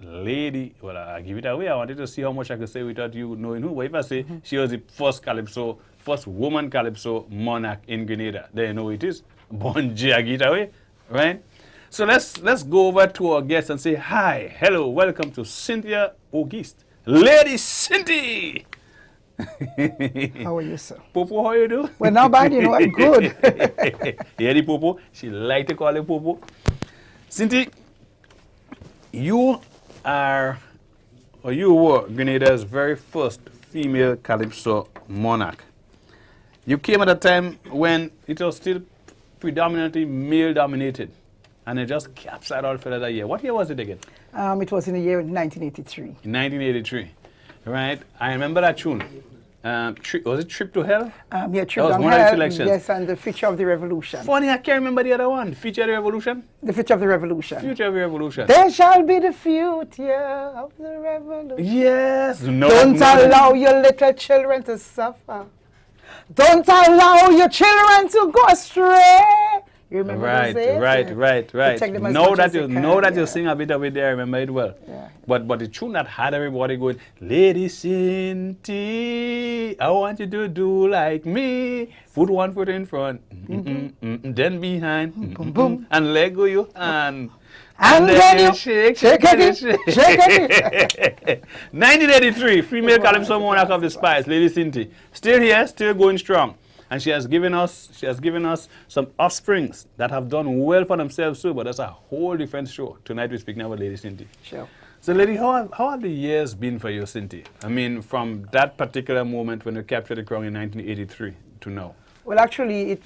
lady. Well, I give it away. I wanted to see how much I could say without you knowing who. But if I say she was the first Calypso, first woman Calypso monarch in Grenada, then you know who it is. Bonje, I give it away, right? So let's go over to our guest and say hi, hello, welcome to Cynthia Auguste. Lady Cindy! How are you, sir? Popo, how you do? Well, not bad, you know, I'm good. Yeah, the Popo. She like to call it Popo. Cindy, you are, or you were Grenada's very first female Calypso monarch. You came at a time when it was still predominantly male-dominated, and it just capsized all for that year. What year was it again? It was in the year 1983. In 1983, right? I remember that tune. Was it Trip to Hell? Yeah, Trip to Hell. One of the selections. Yes, and the Future of the Revolution. Funny, I can't remember the other one. Future of the Revolution? The Future of the Revolution. Future of the Revolution. There shall be the future of the revolution. Yes. No, Don't allow your little children to suffer. Don't allow your children to go astray. You remember right. Now that you sing a bit of it there, I remember it well. Yeah. But the tune that had everybody going, Lady Cindy, I want you to do like me. Put one foot in front, then behind, and let go your hand. And then you shake it. 1983, female Calypso monarch of the Spice, Lady Cindy. Still here, still going strong. And she has given us some offsprings that have done well for themselves too, but that's a whole different show. Tonight we're speaking about Lady Cindy. Sure. So Lady, how have the years been for you, Cindy? I mean, from that particular moment when you captured the crown in 1983 to now. Well, actually,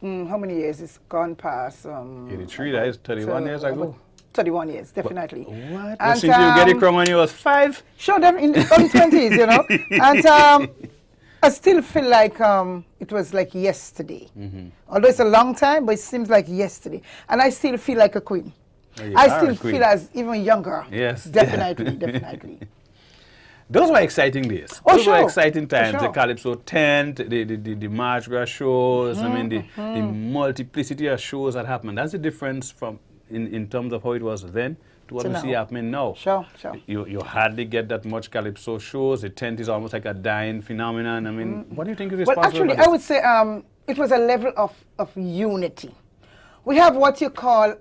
how many years? It's gone past. 83, that is 31 years ago. 31 years, definitely. What? And since you get the crown when you was 5? Sure, in early 20s, you know. And I still feel like it was like yesterday. Although it's a long time, but it seems like yesterday. And I still feel like a queen. Oh, I still feel as even younger. Yes. Definitely. Those were exciting days. Oh, Those sure. were exciting times. Sure. The Calypso tent, the March Gras shows, I mean, the multiplicity of shows that happened. That's the difference from in terms of how it was then to what we see happening now. Sure. You hardly get that much Calypso shows. The tent is almost like a dying phenomenon. I mean, what do you think is responsible Well, actually, for this? I would say it was a level of unity. We have what you call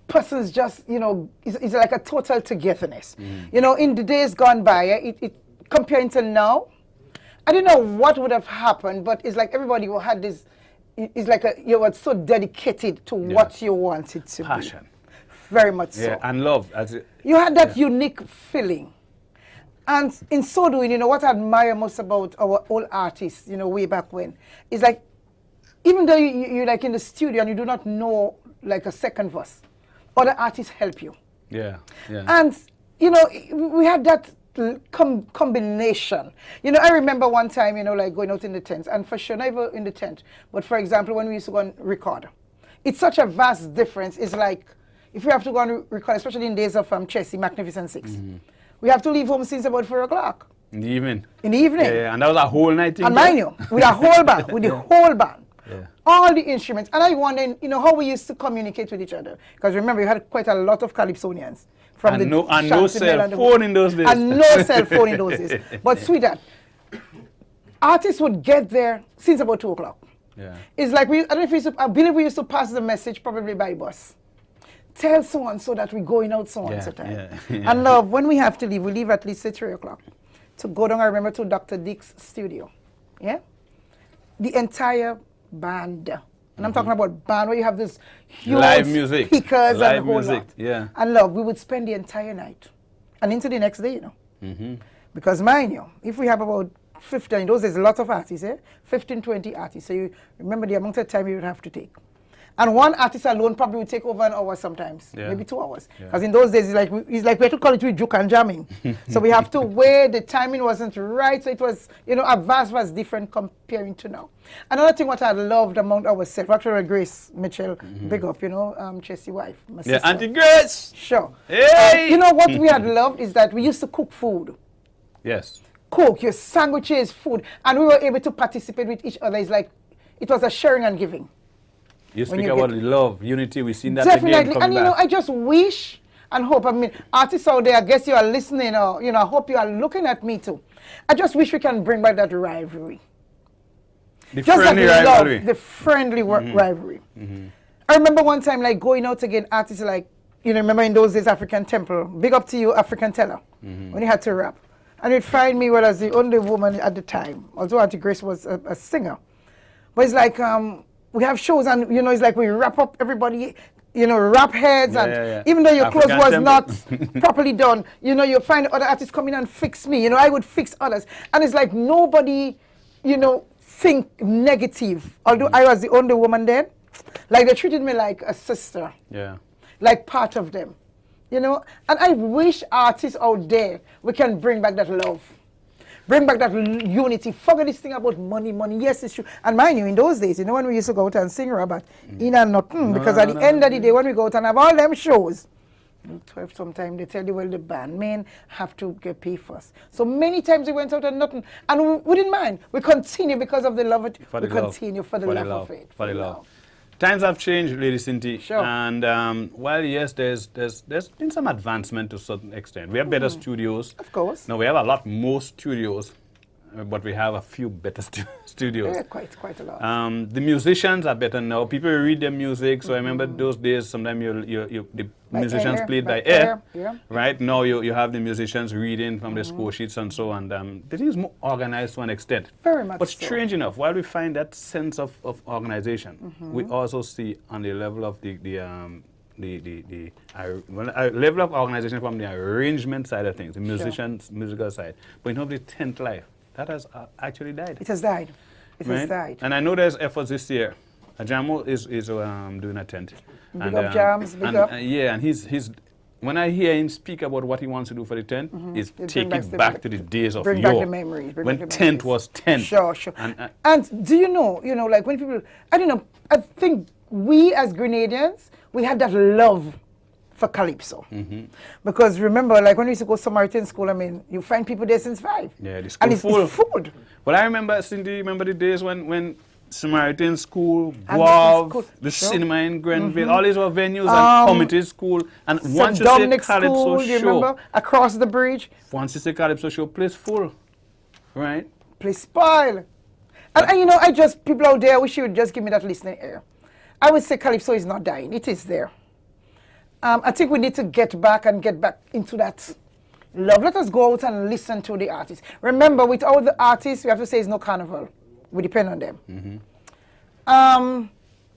persons just, you know, it's like a total togetherness. You know, in the days gone by, comparing to now, I don't know what would have happened, but it's like everybody who had this, it's like you were so dedicated to what you wanted to Passion. be. Very much so. Yeah, and love. You had that unique feeling. And in so doing, you know, what I admire most about our old artists, you know, way back when, is like, even though you're like in the studio and you do not know like a second verse, other artists help you. Yeah, yeah. And, you know, we had that combination. You know, I remember one time, you know, like going out in the tent, and for sure, never in the tent, but for example, when we used to go and record, it's such a vast difference. It's like, if you have to go and record, especially in days of Chessy, Magnificent Six, we have to leave home since about 4 o'clock. In the evening. In the evening. Yeah, and that was a whole night thing. And mind you, with a whole band, with the whole band. Yeah. All the instruments. And I wonder, you know, how we used to communicate with each other. Because remember, you had quite a lot of Calypsonians. From and no cell phone in those days. And no cell phone in those days. But sweetheart, artists would get there since about 2 o'clock. Yeah. It's like, I don't know if we used to, I believe we used to pass the message probably by bus. Tell someone so that we're going out so on so time. Yeah. And love, when we have to leave, we leave at least at 3 o'clock to go down, I remember, to Dr. Dick's studio. Yeah? The entire band. And I'm talking about band where you have this huge live music. Speakers live and the whole music. lot. Yeah. And love, we would spend the entire night and into the next day, you know. Because mind you, if we have about 15, in those days, a lot of artists, 15, 20 artists. So you remember the amount of time you would have to take. And one artist alone probably would take over an hour sometimes, maybe 2 hours. Because in those days, it's like we had to call it with juke and jamming. So we have to weigh, the timing wasn't right. So it was, you know, a vast different comparing to now. Another thing what I loved among ourselves, actually Grace Mitchell, big up, you know, Chessy wife. My sister. Auntie Grace. Sure. Hey! You know what we had loved is that we used to cook food. Yes. Cook, your sandwiches, food. And we were able to participate with each other. It's like, it was a sharing and giving. You speak about love, unity, we've seen that definitely. again. And you know, I just wish and hope, I mean, artists out there, I guess you are listening, or, you know, I hope you are looking at me too. I just wish we can bring back that rivalry. The just friendly that rivalry. Love, the friendly rivalry. I remember one time, like, going out again, artists like, you know, remember in those days, African Temple, big up to you, African Teller, when you had to rap. And you'd find me, well, as the only woman at the time, although Auntie Grace was a singer. But it's like, we have shows, and you know, it's like we wrap up everybody, you know, wrap heads, and even though your African clothes was temple. not properly done, you know, you find other artists come in and fix me. You know, I would fix others, and it's like nobody, you know, think negative. Although I was the only woman then, like they treated me like a sister, like part of them, you know. And I wish artists out there we can bring back that love. Bring back that unity. Forget this thing about money. Yes, it's true. And mind you, in those days, you know, when we used to go out and sing Robert, in and nothing, because at the end of the day, when we go out and have all them shows, 12 sometimes they tell you, well, the bandmen have to get paid first. So many times we went out and nothing, and we didn't mind. We continue because of the love. We continue for the love of it. For the love. Times have changed, Lady Cinti. Sure. And while yes, there's been some advancement to a certain extent. We have better studios. Of course. No, we have a lot more studios, but we have a few better studios. Yeah, quite a lot. The musicians are better now. People read their music. So I remember those days. Sometimes the musicians played by ear. Yeah. Right now you have the musicians reading from the score sheets and so on. The thing is more organized to an extent. Very much. But so. strange enough, while we find that sense of organization, we also see on the level of the level of organization from the arrangement side of things, the musical side. But in terms of the tent life, that has actually died. It has died. It has died. And I know there's efforts this year. Ajamo is doing a tent. Big up Jams, big up. Yeah, and he's when I hear him speak about what he wants to do for the tent, is take it back to the days of bring back the memories. When tent was tent. Sure. And do you know, like when people, I don't know, I think we as Grenadians, we had that love for Calypso. Because remember, like when we used to go to Samaritan school, I mean, you find people there since 5. Yeah, the school and it's food. Well, I remember, Cindy, remember the days when Samaritan School, Guav, the cinema in Grenville, all these were venues, and Committee School, and once you say Calypso show, you remember, across the bridge. Once you say Calypso show, place full, right? Place spoil. And you know, people out there, I wish you would just give me that listening ear. I would say Calypso is not dying, it is there. I think we need to get back into that love. Let us go out and listen to the artists. Remember, with all the artists, we have to say it's no carnival. We depend on them.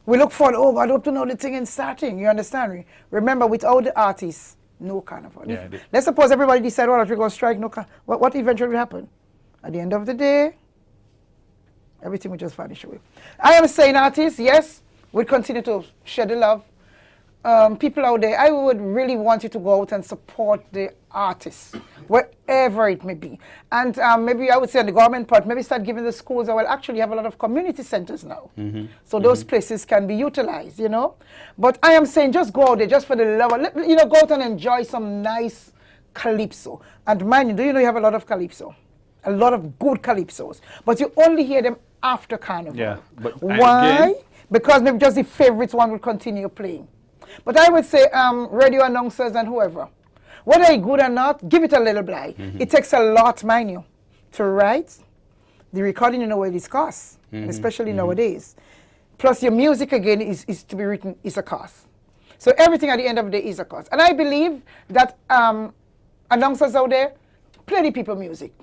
We look forward, oh God, I hope to know the thing is starting. You understand me? Remember, with all the artists, No carnival. Yeah, Let's suppose everybody decide, well, if we're going to strike, what eventually will happen? At the end of the day, everything will just vanish away. I am saying artists, yes, we continue to share the love. People out there, I would really want you to go out and support the artists, wherever it may be. And maybe I would say on the government part, maybe start giving the schools, I will actually have a lot of community centers now. So those places can be utilized, you know. But I am saying just go out there, just for the love, you know, go out and enjoy some nice calypso. And mind you, do you know you have a lot of calypso? A lot of good calypsos. But you only hear them after Carnival. Yeah. But why? again, Because maybe just the favorites one will continue playing. But I would say radio announcers and whoever, whether it's good or not, give it a little play. It takes a lot, mind you, to write. The recording, you know what it costs, especially nowadays. Plus your music, again, is to be written is a cost. So everything at the end of the day is a cost. And I believe that announcers out there, play the people music.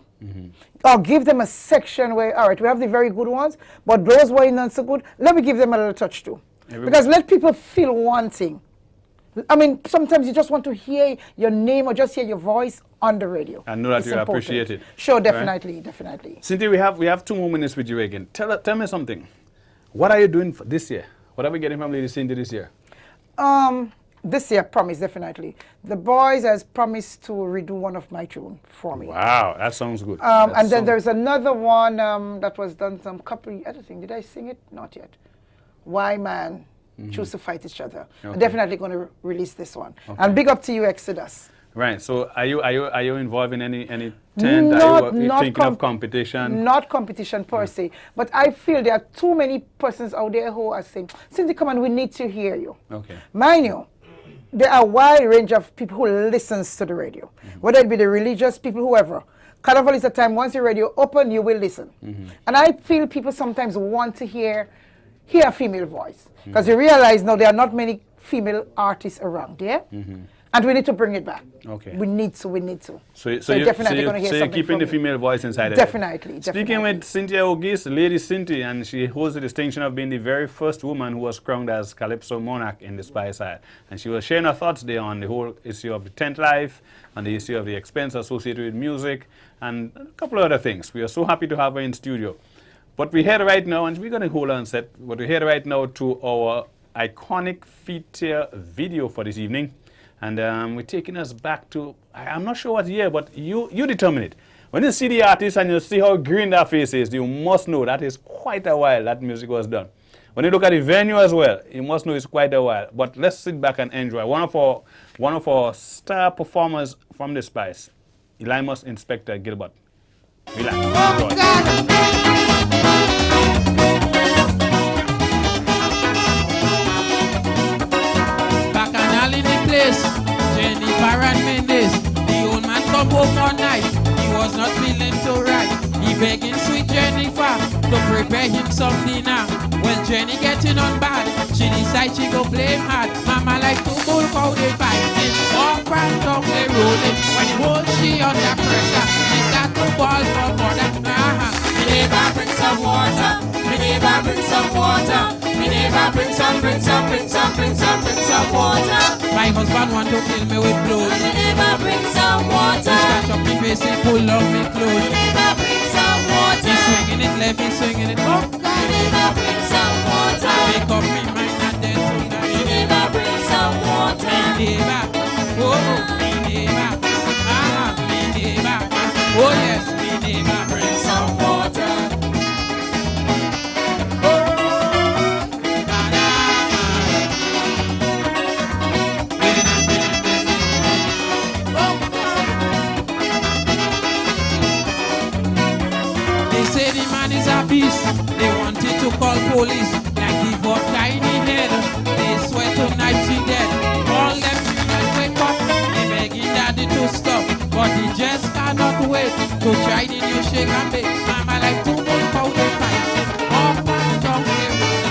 Or give them a section where, all right, we have the very good ones, but those who are not so good, let me give them a little touch too. Because let people feel one thing. I mean, sometimes you just want to hear your name or just hear your voice on the radio. I know that you appreciate it. Sure, definitely, definitely. Cynthia, we have 2 more minutes with you again. Tell me something. What are you doing for this year? What are we getting from Lady Cynthia this year? This year, promise, definitely. The boys has promised to redo one of my tunes for me. Wow, that sounds good. And then there's another one that was done some couple, I don't think, did I sing it? Not yet. Why Man Choose to Fight Each Other. Okay. I'm definitely going to release this one. And big up to you, Exodus. Right. So are you involved in any tent? Are you thinking of competition? Not competition per se, but I feel there are too many persons out there who are saying, Cynthia, come on, we need to hear you. Okay. Mind you, there are a wide range of people who listens to the radio, whether it be the religious people, whoever. Carnival is a time, once the radio open, you will listen. And I feel people sometimes want to hear a female voice, because you realize now there are not many female artists around, yeah? And we need to bring it back. Okay. We need to. So you're definitely going to hear you're something keeping the from female voice inside Definitely. Speaking with Cynthia Ogis, Lady Cynthia, and she holds the distinction of being the very first woman who was crowned as Calypso Monarch in the Spice Isle. And she was sharing her thoughts there on the whole issue of the tent life, and the issue of the expense associated with music, and a couple of other things. We are so happy to have her in studio. But we're here right now, and we're going to hold on set, but we're here right now to our iconic feature video for this evening. And we're taking us back to, I'm not sure what year, but you determine it. When you see the artist and you see how green that face is, you must know that is quite a while that music was done. When you look at the venue as well, you must know it's quite a while. But let's sit back and enjoy. One of our star performers from the Spice, Elimus Inspector Gilbert. Relax. Enjoy. Jennifer and Mendes, the old man come home one night, he was not feeling so right. He begging sweet Jennifer to prepare him some dinner. When Jenny getting on bad, she decide she go play him hard. Mama like to bull cow they fighting, up and down they rolling. When he hold she under pressure, she start to ball for mother. Me neighbor bring some water, me neighbor bring some water. Me neighbor bring some water. My husband want to kill me with blows. Me neighbor bring some water. He scratch up me face, he pull up me clothes. Me neighbor bring some water. He's swinging it left, he's swinging it up. Me neighbor bring some water. Make up me mind and then tonight. Me neighbor bring some water. Me neighbor, oh, me neighbor, me neighbor, oh yes, me neighbor bring some water. They wanted to call police, like he got tiny head. They swear to knife she dead. All them children wake up, they begging daddy to stop, but he just cannot wait to try the new shake and bake. Mama like to go for the fight, up and down the road.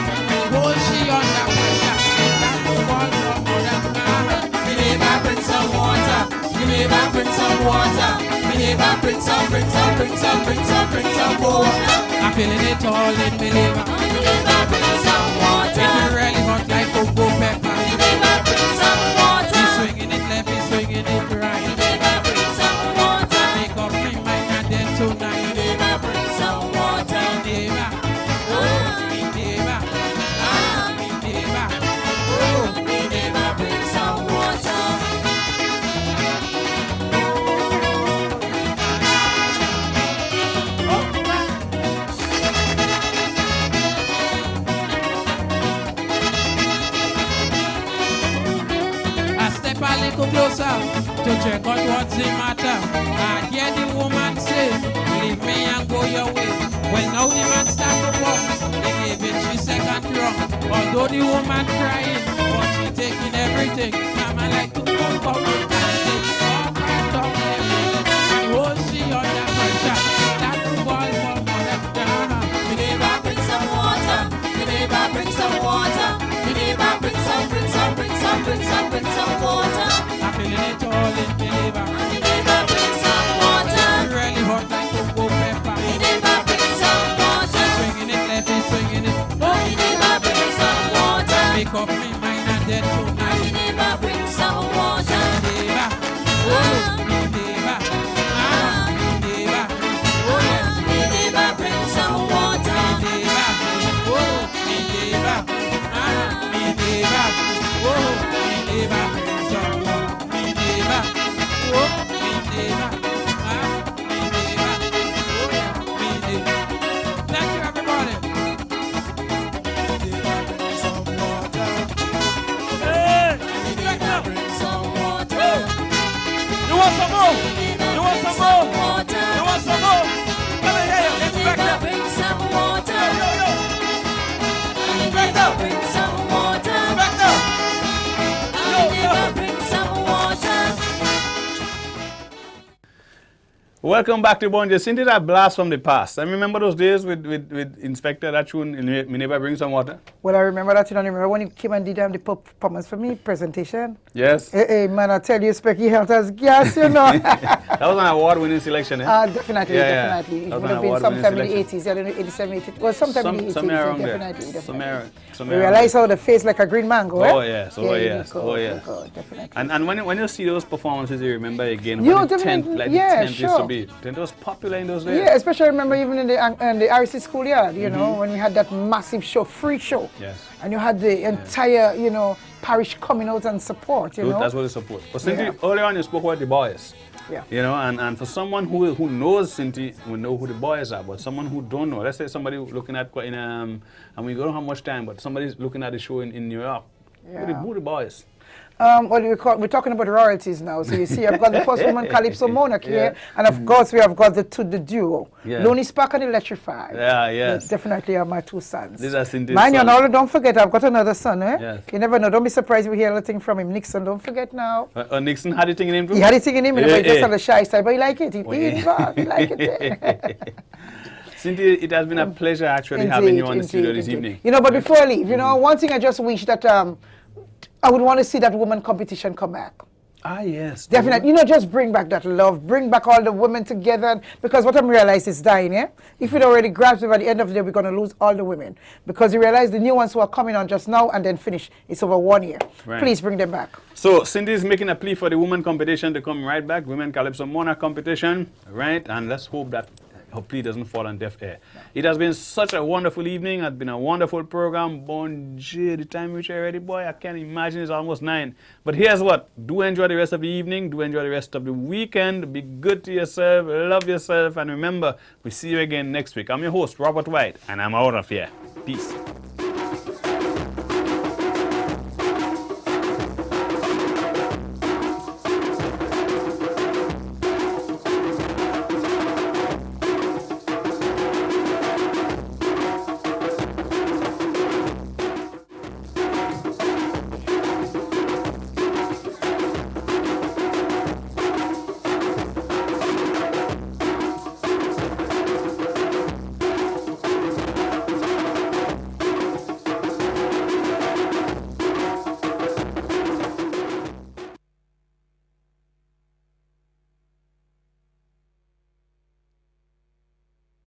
Hold she under pressure, and that the ball from mother. Me neighbor bring some water, me neighbor bring some water. Me neighbor bring some water. I'm feeling it all in me liver. Me neighbor bring some water. If you really want like cocoa pepper. Me neighbor bring some water. He's swinging it left, he's swinging little closer to check out what's the matter. I hear the woman say, leave me and go your way. Well, now the man start to walk. They gave it she second wrong. Although the woman crying, but she taking everything. Mama like to go come and take all part of everything. And hold she under pressure. That to ball for mother. Me neighbor bring some water. Me neighbor bring some water. Me neighbor bring some water. I'm feeling it all in me neighbor. Me neighbor bring some water. Really hot like cocoa pepper. Me neighbor bring some water. Swinging it left and swinging it. Me neighbor bring some water. Make up me mind and dead tonight. Me neighbor bring some water. Neighbor, oh, me neighbor, me neighbor, oh yes. Me neighbor bring some water. Me neighbor, oh, me neighbor, me neighbor, oh, me neighbor bring some water. Me neighbor, oh, me neighbor, me neighbor, oh yeah, me neighbor. Thank you everybody. You want some more? You want some more? You want some more? Let me hear you. Inspector. Bring some water. Inspector. Bring some water. Inspector. Bring some water. Welcome back to Bonje. Isn't it a blast from the past? I remember those days with Inspector that tune in Me Neighbor Bring Some Water. Well, I remember that. You know, I remember when he came and did the performance for me, presentation. Yes. Hey, man, I tell you, Specky Health as gas, you know. That was an award-winning selection, eh? Definitely, Yeah, definitely. that It was would an have been award-winning sometime in the selection. 80s, I don't know, 87, 80. Well, sometime in the 80s, Somewhere around there. definitely. Somewhere We realize how the face like a green mango, eh? Oh yes, oh Yeah, yes, you oh go, yes. you go, definitely. And when you see those performances, you remember again You what the definitely- 10th, like yeah, the 10th used sure. to be. 10th was popular in those days. Yeah, especially I remember even in the RC schoolyard, you know, when we had that massive show, free show. Yes. And you had the entire, you know, parish coming out and support, you know. That's what they support. But Cindy, Yeah. earlier on you spoke about the boys. Yeah. You know, and for someone who knows Cindy, will know who the boys are. But someone who don't know, let's say somebody looking at and we don't have much time, but somebody's looking at the show in New York. Who the boys? What do we call? We're talking about royalties now. So you see, I've got the first woman Calypso Monarch here, and of course we have got the duo, Yeah. Lonely Spark and Electrified. Yeah, yes. They definitely are my two sons. These are Cindy's Mind you, sons. now don't forget, I've got another son, eh? Yes. You never know. Don't be surprised if we hear anything from him. Nixon, don't forget now. Nixon had it in him too? He had it in him, Yeah, but just yeah. on the shy side, but he like it. He yeah. involved. He like it. Cindy, it has been a pleasure actually having you on the studio this evening. You know, but before I leave, you know, one thing I just wish that I would want to see that woman competition come back. Ah, yes. Definitely. You know, just bring back that love. Bring back all the women together. Because what I'm realizing is dying, eh? If we don't already grasp it, by the end of the day, we're going to lose all the women. Because you realize the new ones who are coming on just now and then finish, it's over 1 year. Right. Please bring them back. So Cindy is making a plea for the women competition to come right back. Women Calypso Monarch competition, right? And let's hope that her plea doesn't fall on deaf ear. It has been such a wonderful evening. It's been a wonderful program. Bonjour, the time reached already, boy. I can't imagine it's almost 9. But here's what. Do enjoy the rest of the evening. Do enjoy the rest of the weekend. Be good to yourself. Love yourself. And remember, we see you again next week. I'm your host, Robert White, and I'm out of here. Peace.